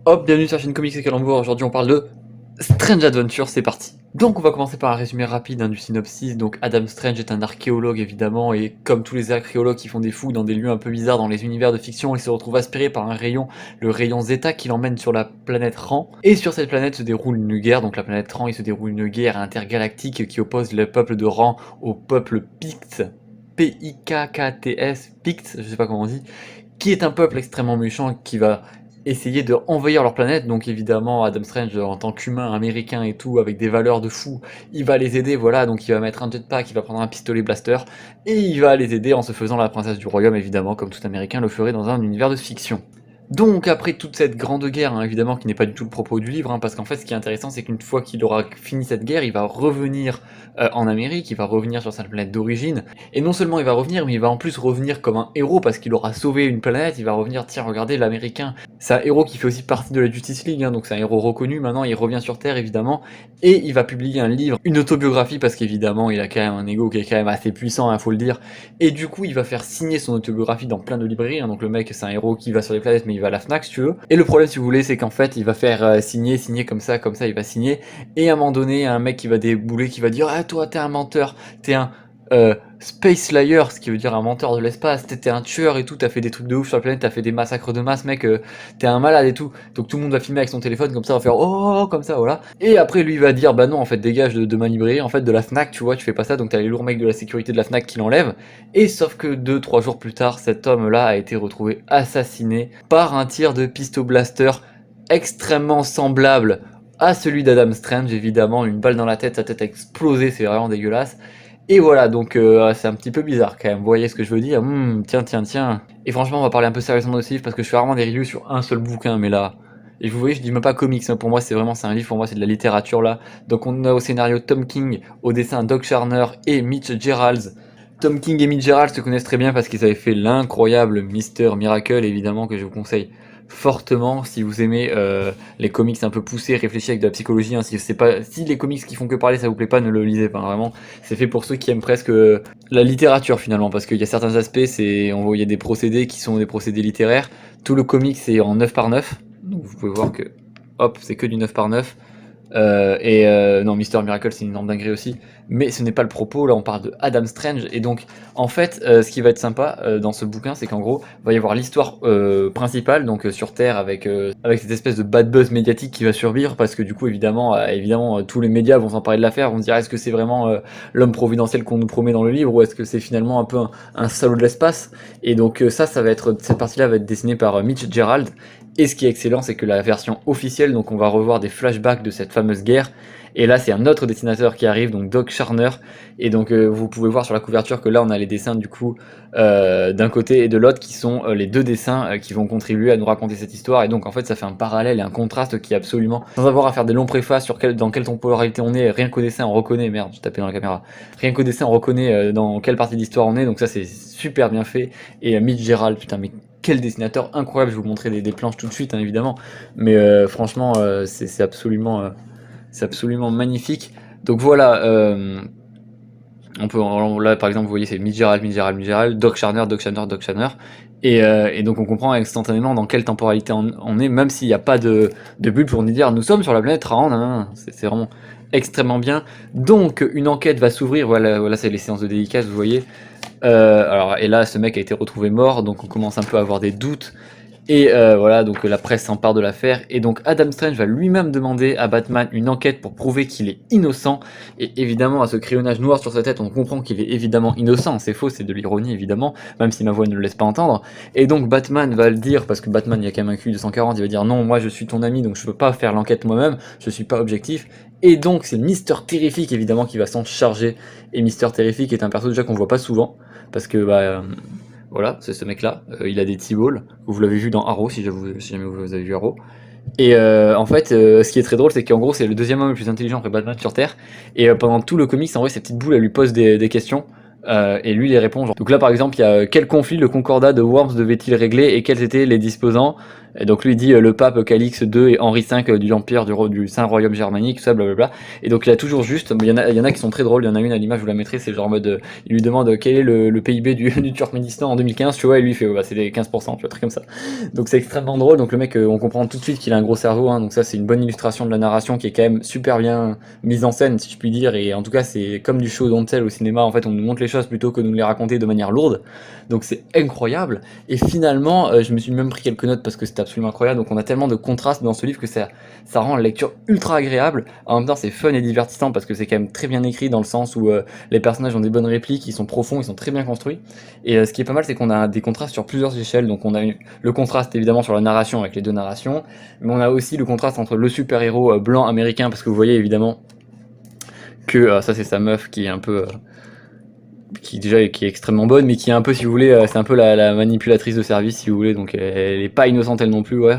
Hop, bienvenue sur la chaîne Comics et Calembour. Aujourd'hui on parle de Strange Adventure, c'est parti. Donc on va commencer par un résumé rapide du synopsis. Donc Adam Strange est un archéologue évidemment, et comme tous les archéologues qui font des fouilles dans des lieux un peu bizarres dans les univers de fiction, il se retrouve aspiré par un rayon, le rayon Zeta, qui l'emmène sur la planète Ran. Et sur cette planète se déroule une guerre, donc la planète Ran, il se déroule une guerre intergalactique qui oppose le peuple de Ran au peuple Picts, P-I-K-K-T-S, Picts, je sais pas comment on dit, qui est un peuple extrêmement méchant qui va essayer de envahir leur planète. Donc évidemment Adam Strange, en tant qu'humain américain et tout, avec des valeurs de fou, il va les aider, voilà. Donc il va mettre un jetpack, il va prendre un pistolet blaster, et il va les aider en se faisant la princesse du royaume, évidemment, comme tout américain le ferait dans un univers de fiction. Donc après toute cette grande guerre, évidemment, qui n'est pas du tout le propos du livre, parce qu'en fait ce qui est intéressant, c'est qu'une fois qu'il aura fini cette guerre, il va revenir en Amérique, il va revenir sur sa planète d'origine, et non seulement il va revenir, mais il va en plus revenir comme un héros, parce qu'il aura sauvé une planète. Il va revenir, tiens, regardez, l'américain, c'est un héros qui fait aussi partie de la Justice League, donc c'est un héros reconnu. Maintenant il revient sur Terre, évidemment, et il va publier un livre, une autobiographie, parce qu'évidemment il a quand même un ego qui est quand même assez puissant, faut le dire, et du coup il va faire signer son autobiographie dans plein de librairies, donc le mec c'est un héros qui va sur les planètes, mais il va à la Fnac si tu veux. Et le problème, si vous voulez, c'est qu'en fait il va faire signer comme ça, il va signer, et à un moment donné un mec qui va débouler, qui va dire: ah, toi t'es un menteur, t'es un Space Slayer, ce qui veut dire un menteur de l'espace, t'es un tueur et tout, t'as fait des trucs de ouf sur la planète, t'as fait des massacres de masse, mec, t'es un malade et tout. Donc tout le monde va filmer avec son téléphone, comme ça, on va faire oh, comme ça, voilà. Et après lui il va dire: bah non, en fait dégage de ma librairie, en fait de la Fnac, tu vois, tu fais pas ça. Donc t'as les lourds mecs de la sécurité de la Fnac qui l'enlèvent. Et sauf que 2-3 jours plus tard, cet homme là a été retrouvé assassiné par un tir de pisto blaster extrêmement semblable à celui d'Adam Strange, évidemment. Une balle dans la tête, sa tête a explosé, c'est vraiment dégueulasse. Et voilà, donc c'est un petit peu bizarre quand même, vous voyez ce que je veux dire? Tiens. Et franchement, on va parler un peu sérieusement de ce livre, parce que je fais rarement des reviews sur un seul bouquin, mais là... Et vous voyez, je dis même pas comics, pour moi c'est un livre, pour moi c'est de la littérature là. Donc on a au scénario Tom King, au dessin Doug Sharner et Mitch Geralds. Tom King et Mitch Geralds se connaissent très bien parce qu'ils avaient fait l'incroyable Mister Miracle, évidemment, que je vous conseille fortement si vous aimez les comics un peu poussés, réfléchis avec de la psychologie. Si les comics qui font que parler ça vous plaît pas, ne le lisez pas, vraiment. C'est fait pour ceux qui aiment presque la littérature finalement, parce qu'il y a certains aspects, il y a des procédés qui sont des procédés littéraires. Tout le comic c'est en 9 par 9, donc vous pouvez voir que hop, c'est que du 9 par 9. Non, Mister Miracle c'est une énorme dinguerie aussi, mais ce n'est pas le propos. Là on parle de Adam Strange, et donc en fait ce qui va être sympa dans ce bouquin, c'est qu'en gros va y avoir l'histoire principale, donc sur Terre, avec cette espèce de bad buzz médiatique qui va survivre, parce que du coup évidemment tous les médias vont s'emparer de l'affaire, vont se dire: est-ce que c'est vraiment l'homme providentiel qu'on nous promet dans le livre, ou est-ce que c'est finalement un peu un salaud de l'espace. Et donc ça va être, cette partie là va être dessinée par Mitch Gerald. Et ce qui est excellent, c'est que la version officielle, donc on va revoir des flashbacks de cette fameuse guerre. Et là, c'est un autre dessinateur qui arrive, donc Doug Sharner. Et donc vous pouvez voir sur la couverture que là, on a les dessins du coup d'un côté et de l'autre, qui sont les deux dessins qui vont contribuer à nous raconter cette histoire. Et donc en fait, ça fait un parallèle et un contraste qui est absolument, sans avoir à faire des longs préfaces sur dans quelle temporalité on est, rien qu'au dessin on reconnaît, merde, j'ai tapé dans la caméra, rien qu'au dessin on reconnaît dans quelle partie d'histoire on est. Donc ça, c'est super bien fait. Et Mitch Gerald, putain, mais quel dessinateur incroyable. Je vais vous montrer des planches tout de suite, évidemment, mais franchement c'est absolument magnifique. Donc voilà, on peut, là par exemple vous voyez, c'est Mitch Gerald, Doug Sharner, et donc on comprend instantanément dans quelle temporalité on est, même s'il n'y a pas de bulle pour nous dire nous sommes sur la planète Ran. C'est vraiment extrêmement bien. Donc une enquête va s'ouvrir, voilà c'est les séances de dédicace, vous voyez. Et là ce mec a été retrouvé mort, donc on commence un peu à avoir des doutes. Et voilà, donc la presse s'empare de l'affaire, et donc Adam Strange va lui-même demander à Batman une enquête pour prouver qu'il est innocent. Et évidemment, à ce crayonnage noir sur sa tête, on comprend qu'il est évidemment innocent. C'est faux, c'est de l'ironie évidemment, même si ma voix ne le laisse pas entendre. Et donc Batman va le dire, parce que Batman, il y a quand même un QI de 140, il va dire: non, moi je suis ton ami, donc je peux pas faire l'enquête moi-même, je suis pas objectif. Et donc c'est Mister Terrific évidemment qui va s'en charger. Et Mister Terrific est un perso déjà qu'on voit pas souvent, parce que voilà, c'est ce mec là, il a des T-balls, vous l'avez vu dans Arrow, si jamais vous avez vu Arrow. Et en fait, ce qui est très drôle, c'est qu'en gros c'est le deuxième homme le plus intelligent après Batman sur Terre, et pendant tout le comics, en vrai, ces petites boules elles lui posent des questions Et lui, il les répond. Genre. Donc là, par exemple, il y a quel conflit le concordat de Worms devait-il régler et quels étaient les disposants. Et donc lui il dit le pape Calix II et Henri V du Empire du Saint-Royaume germanique, tout ça, blablabla. Et donc il a toujours juste, il y en a qui sont très drôles, il y en a une à l'image, je vous la mettrai, c'est genre en mode, il lui demande quel est le PIB du Turkménistan en 2015, tu vois, et lui il fait, bah, c'est les 15%, tu vois, truc comme ça. Donc c'est extrêmement drôle, donc le mec, on comprend tout de suite qu'il a un gros cerveau, hein, donc ça c'est une bonne illustration de la narration qui est quand même super bien mise en scène, si je puis dire, et en tout cas c'est comme du show don't tell au cinéma, en fait on nous montre les choses plutôt que de nous les raconter de manière lourde, donc c'est incroyable, et finalement, je me suis même pris quelques notes parce que c'était absolument incroyable, donc on a tellement de contrastes dans ce livre que ça rend la lecture ultra agréable, en même temps c'est fun et divertissant parce que c'est quand même très bien écrit dans le sens où les personnages ont des bonnes répliques, ils sont profonds, ils sont très bien construits, et ce qui est pas mal c'est qu'on a des contrastes sur plusieurs échelles, donc on a le contraste évidemment sur la narration avec les deux narrations, mais on a aussi le contraste entre le super-héros blanc américain, parce que vous voyez évidemment que ça c'est sa meuf qui est un peu... qui déjà qui est extrêmement bonne, mais qui est un peu, si vous voulez, c'est un peu la manipulatrice de service, si vous voulez, donc elle est pas innocente elle non plus, ouais.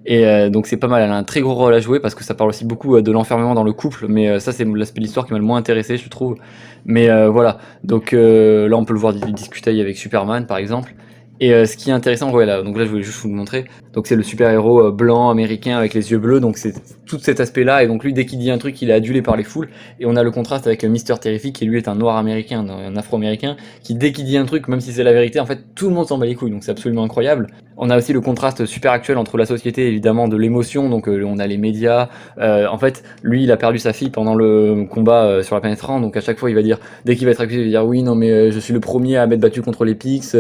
Et donc c'est pas mal, elle a un très gros rôle à jouer parce que ça parle aussi beaucoup de l'enfermement dans le couple, mais ça c'est l'aspect de l'histoire qui m'a le moins intéressé, je trouve. Mais voilà, donc là on peut le voir discuter avec Superman par exemple. Et ce qui est intéressant, voilà, donc là je voulais juste vous le montrer. Donc c'est le super-héros blanc américain avec les yeux bleus, donc c'est tout cet aspect-là. Et donc lui, dès qu'il dit un truc, il est adulé par les foules. Et on a le contraste avec Mister Terrific, qui lui est un noir américain, un afro-américain, qui dès qu'il dit un truc, même si c'est la vérité, en fait tout le monde s'en bat les couilles. Donc c'est absolument incroyable. On a aussi le contraste super actuel entre la société, évidemment, de l'émotion. Donc on a les médias. En fait, lui, il a perdu sa fille pendant le combat sur la planète Rand. Donc à chaque fois, il va dire, dès qu'il va être accusé, il va dire oui, non mais je suis le premier à m'être battu contre les Pix.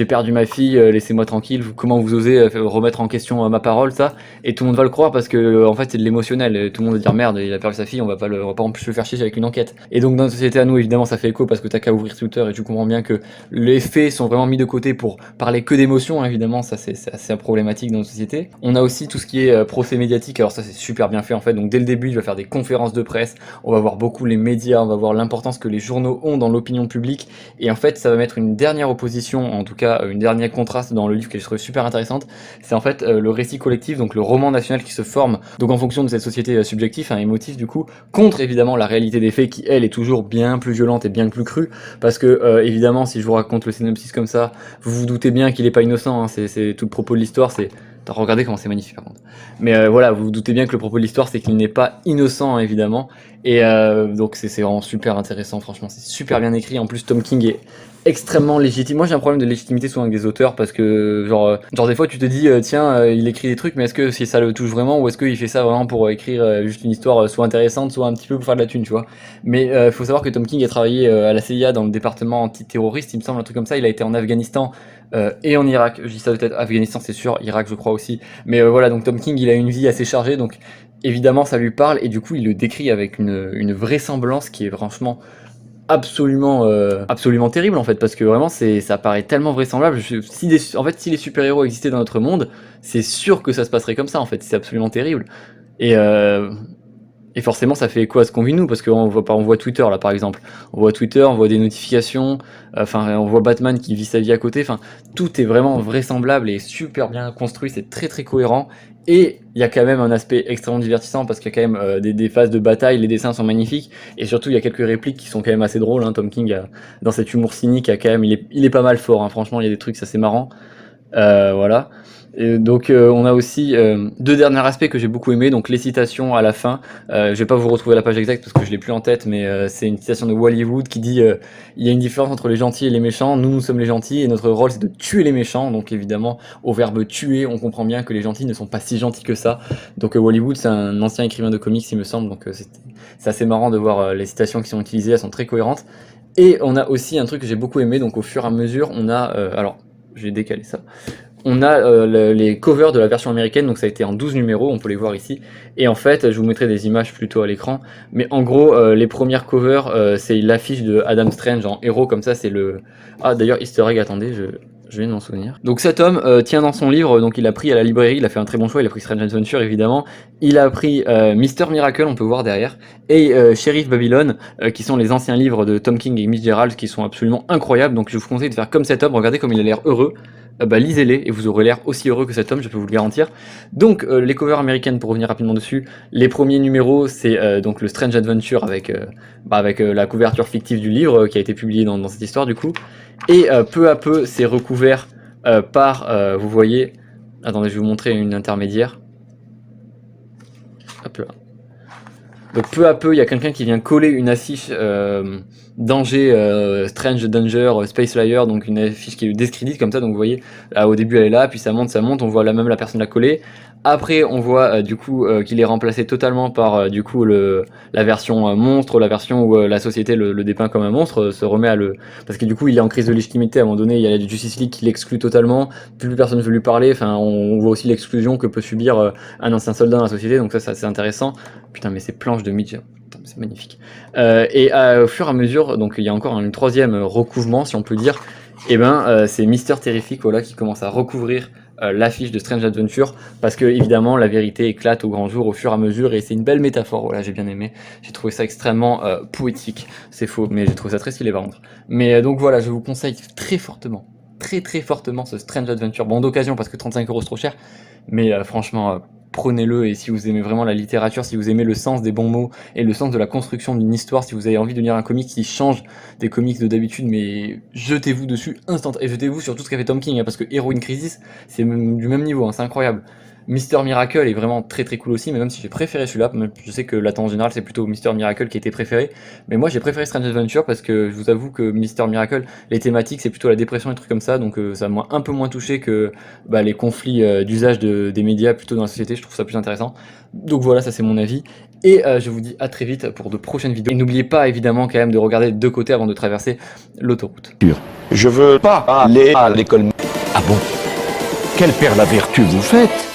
J'ai perdu ma fille, laissez-moi tranquille, comment vous osez remettre en question ma parole, ça, et tout le monde va le croire parce que en fait c'est de l'émotionnel, tout le monde va dire merde, il a perdu sa fille, on va pas en plus le faire chier avec une enquête. Et donc dans notre société à nous, évidemment ça fait écho parce que t'as qu'à ouvrir Twitter et tu comprends bien que les faits sont vraiment mis de côté pour parler que d'émotions, hein, évidemment ça c'est assez problématique dans notre société. On a aussi tout ce qui est procès médiatique, alors ça c'est super bien fait en fait, donc dès le début il va faire des conférences de presse, on va voir beaucoup les médias, on va voir l'importance que les journaux ont dans l'opinion publique, et en fait ça va mettre une dernière opposition, en tout cas une dernière contraste dans le livre que je trouve super intéressante, c'est en fait le récit collectif, donc le roman national qui se forme, donc en fonction de cette société subjective, émotive du coup, contre évidemment la réalité des faits qui elle est toujours bien plus violente et bien plus crue, parce que évidemment si je vous raconte le synopsis comme ça, vous vous doutez bien qu'il est pas innocent, hein, c'est tout le propos de l'histoire, c'est... Regardez comment c'est magnifique par contre. Mais voilà, vous vous doutez bien que le propos de l'histoire c'est qu'il n'est pas innocent, hein, évidemment, et donc c'est vraiment super intéressant, franchement c'est super bien écrit, en plus Tom King est extrêmement légitime. Moi j'ai un problème de légitimité souvent avec des auteurs parce que genre des fois tu te dis tiens il écrit des trucs mais est-ce que si ça le touche vraiment ou est-ce qu'il fait ça vraiment pour écrire juste une histoire soit intéressante soit un petit peu pour faire de la thune, tu vois. Mais faut savoir que Tom King a travaillé à la CIA dans le département antiterroriste, il me semble, un truc comme ça, il a été en Afghanistan et en Irak, je dis ça peut-être Afghanistan c'est sûr, Irak je crois aussi, mais voilà, donc Tom King il a une vie assez chargée, donc évidemment ça lui parle et du coup il le décrit avec une vraisemblance qui est franchement absolument terrible en fait, parce que vraiment ça paraît tellement vraisemblable. En fait si les super-héros existaient dans notre monde, c'est sûr que ça se passerait comme ça en fait, c'est absolument terrible. Et, euh, et forcément ça fait écho à ce qu'on vit nous, parce qu'on voit Twitter là par exemple, on voit Twitter, on voit des notifications, enfin on voit Batman qui vit sa vie à côté, enfin tout est vraiment vraisemblable et super bien construit, c'est très très cohérent. Et il y a quand même un aspect extrêmement divertissant parce qu'il y a quand même des phases de bataille, les dessins sont magnifiques, et surtout il y a quelques répliques qui sont quand même assez drôles, hein. Tom King dans cet humour cynique il est pas mal fort, hein. Franchement il y a des trucs assez marrants. Voilà. Et donc on a aussi deux derniers aspects que j'ai beaucoup aimé, donc les citations à la fin. Je vais pas vous retrouver la page exacte parce que je l'ai plus en tête, mais c'est une citation de Hollywood qui dit il y a une différence entre les gentils et les méchants, nous sommes les gentils et notre rôle c'est de tuer les méchants. Donc évidemment au verbe tuer on comprend bien que les gentils ne sont pas si gentils que ça. Donc Hollywood c'est un ancien écrivain de comics il me semble, donc c'est assez marrant de voir les citations qui sont utilisées, elles sont très cohérentes. Et on a aussi un truc que j'ai beaucoup aimé, donc au fur et à mesure on a alors je vais décaler ça. On a les covers de la version américaine, donc ça a été en 12 numéros, on peut les voir ici. Et en fait, je vous mettrai des images plutôt à l'écran, mais en gros, les premières covers, c'est l'affiche de Adam Strange en héros, comme ça, c'est le... Ah, d'ailleurs, easter egg, attendez, je viens de m'en souvenir. Donc cet homme tient dans son livre, donc il a pris à la librairie, il a fait un très bon choix, il a pris Strange Adventure évidemment, il a pris Mister Miracle, on peut voir derrière, et Sheriff Babylon, qui sont les anciens livres de Tom King et Mitch Gerald, qui sont absolument incroyables, donc je vous conseille de faire comme cet homme, regardez comme il a l'air heureux. lisez-les et vous aurez l'air aussi heureux que cet homme, je peux vous le garantir. Donc les covers américaines, pour revenir rapidement dessus, les premiers numéros c'est donc le Strange Adventure avec, la couverture fictive du livre qui a été publié dans cette histoire du coup, et peu à peu c'est recouvert par, vous voyez, attendez je vais vous montrer une intermédiaire, hop là. Donc peu à peu, il y a quelqu'un qui vient coller une affiche danger, Strange Danger, Space Flyer, donc une affiche qui est discrédite comme ça, donc vous voyez, là au début elle est là, puis ça monte, on voit là même la personne la coller. Après on voit du coup qu'il est remplacé totalement par du coup la version monstre, la version où la société le dépeint comme un monstre, se remet à le... Parce que du coup il est en crise de légitimité, à un moment donné il y a la Justice League qui l'exclut totalement, plus personne ne veut lui parler, enfin on voit aussi l'exclusion que peut subir un ancien soldat dans la société, donc ça c'est assez intéressant. Putain mais ces planches de Midge, c'est magnifique. Et au fur et à mesure, donc il y a encore un troisième recouvrement si on peut dire, et c'est Mister Terrific voilà, qui commence à recouvrir l'affiche de Strange Adventure, parce que évidemment la vérité éclate au grand jour au fur et à mesure, et c'est une belle métaphore, voilà j'ai bien aimé, j'ai trouvé ça extrêmement poétique, c'est faux, mais j'ai trouvé ça très stylé par contre. Mais donc voilà, je vous conseille très fortement, très fortement ce Strange Adventure, bon d'occasion parce que 35€ c'est trop cher, mais franchement... prenez-le, et si vous aimez vraiment la littérature, si vous aimez le sens des bons mots et le sens de la construction d'une histoire, si vous avez envie de lire un comic qui change des comics de d'habitude, mais jetez-vous dessus instant, et jetez-vous sur tout ce qu'a fait Tom King, hein, parce que Heroine Crisis, c'est du même niveau, hein, c'est incroyable. Mister Miracle est vraiment très cool aussi, mais même si j'ai préféré celui-là, je sais que la tendance générale c'est plutôt Mister Miracle qui était préféré, mais moi j'ai préféré Strange Adventure parce que je vous avoue que Mister Miracle, les thématiques c'est plutôt la dépression et trucs comme ça, donc ça m'a un peu moins touché que les conflits d'usage des médias plutôt dans la société, je trouve ça plus intéressant. Donc voilà, ça c'est mon avis, et je vous dis à très vite pour de prochaines vidéos. Et n'oubliez pas évidemment quand même de regarder de deux côtés avant de traverser l'autoroute. Je veux pas aller à l'école. Ah bon? Quelle père la vertu vous faites?